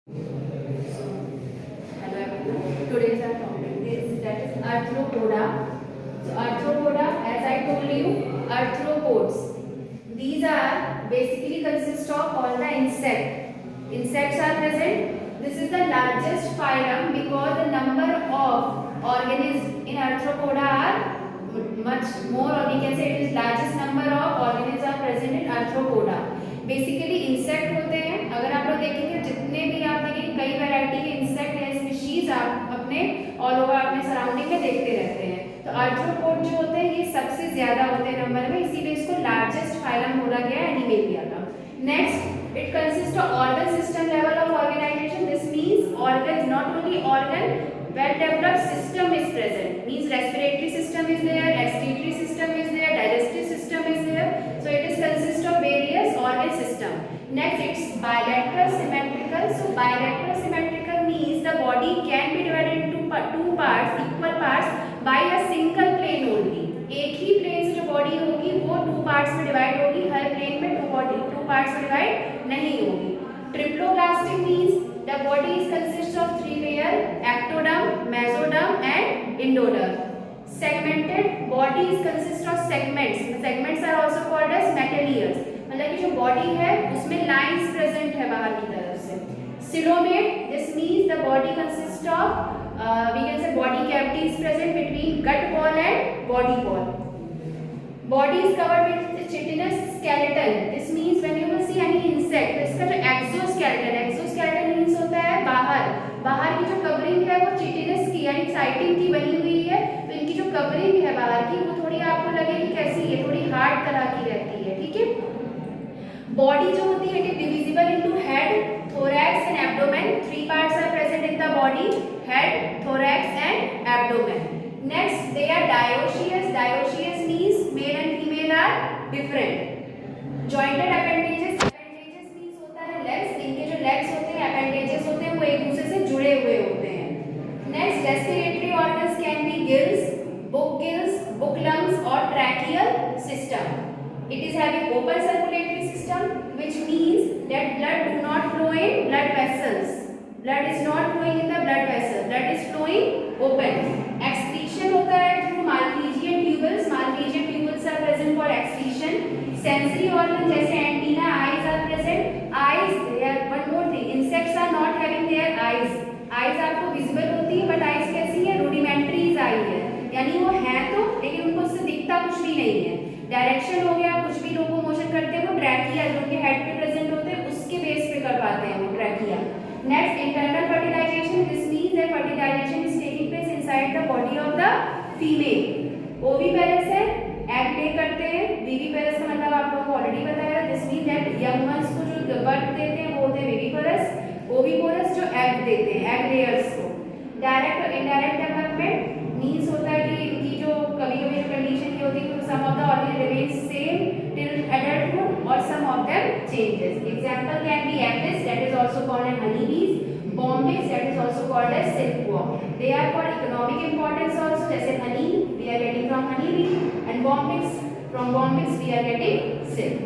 Hello everyone. Today's our topic is that is arthropoda. So arthropoda, as I told you, arthropods. These are basically consist of all the insect. Insects are present. This is the largest phylum because the number of organisms in arthropoda are much more, or we can say it is largest number of organisms are present in arthropoda. Basically insect होते हैं. अगर आप लोग देखेंगे जितने भी आप देखेंगे कई वैरायटी के इंसेक्ट या स्पीशीज आप अपने ऑल ओवर अपने सराउंडिंग में देखते रहते हैं. तो आर्थ्रोपोड जो होते हैं ये सबसे ज्यादा होते हैं नंबर में, इसीलिए इसको लार्जेस्ट फाइलम बोला गया है एनिमेलिया का. Next, it consist of organ system level of organization. This means organ, not only organ, well developed system is present, means respiratory system is there, excretory system is there, digestive system is there. So it is consist of various organ system. Next, it's bilateral symmetrical. So bilateral symmetrical means the body can be divided into two parts, equal parts by a single plane only. एक ही plane से जो body होगी वो two parts में divide होगी, हर plane में two parts में divide नहीं होगी. Triploblastic means the body is consists of three layer: ectoderm, mesoderm and endoderm. Segmented body is consist of segments. Segments are also called as metallers. मतलब कि जो body है उसमें lines present है बाहर की तरफ से. Cellomate, this means the body consists of we can say body cavity is present between gut wall and body wall. Body is covered with chitinous skeleton. This means when you will see any insect, इसका जो exoskeleton means होता है बाहर की जो covering है वो chitinous की यानी साइटिन की बनी हुई है. तो इनकी जो कवरिंग है बाहर की वो थोड़ी आपको लगेगी कैसी है, थोड़ी हार्ड तरह की रहती है. ठीक है. बॉडी जो होती है it is divisible into head, thorax and abdomen. Three parts are present in the body: head, thorax and abdomen. Next, they are dioecious. Dioecious means male and female are different. Jointed appendages. Appendages means होता है legs. इनके जो legs होते हैं appendages होते हैं वो एक दूसरे से जुड़े हुए होते हैं. Next, respiratory organs can be gills, book lungs or tracheal system. It is having open circulatory system, which means that blood do not flow in blood vessels. Blood is not flowing in the blood vessel. Blood is flowing open. Excretion होता है through Malpighian tubules. Malpighian tubules are present for excretion. Sensory organs जैसे antenna, eyes are present. Eyes, there one more thing. Insects are not having their eyes. Eyes आपको visible होती है, but eyes कैसी है? Rudimentary eye है, यानी वो है तो लेकिन उनको उससे दिखता कुछ भी नहीं है. डायरेक्शन हो गया, कुछ भी लोकोमोशन करते हैं वो ट्रैकिया जो उनके हेड पे प्रेजेंट होते हैं उसके बेस पे कर पाते हैं वो trachea. Next, internal fertilization. This means that fertilization is taking place inside the body of the female. Oviparous है, एग ले करते हैं. विविपेरस का मतलब आप लोगों को ऑलरेडी बताया. This means that young ones को जो बर्थ देते हैं वो होते हैं विविपेरस. ओविपोरस जो एग देते हैं, एग लेयर्स को. डायरेक्ट और इनडायरेक्ट डेवलपमेंट मींस होता है कि इनकी जो कभी-कभी जो कंडीशन ये होती है कि some of the organ remain same till adulthood और some of them changes. Example can be Apis, that is also called as honey bees. bombix, that is also called as silkworm. They are for economic importance also, जैसे honey we are getting from honey bee and bombix, from bombix we are getting silk.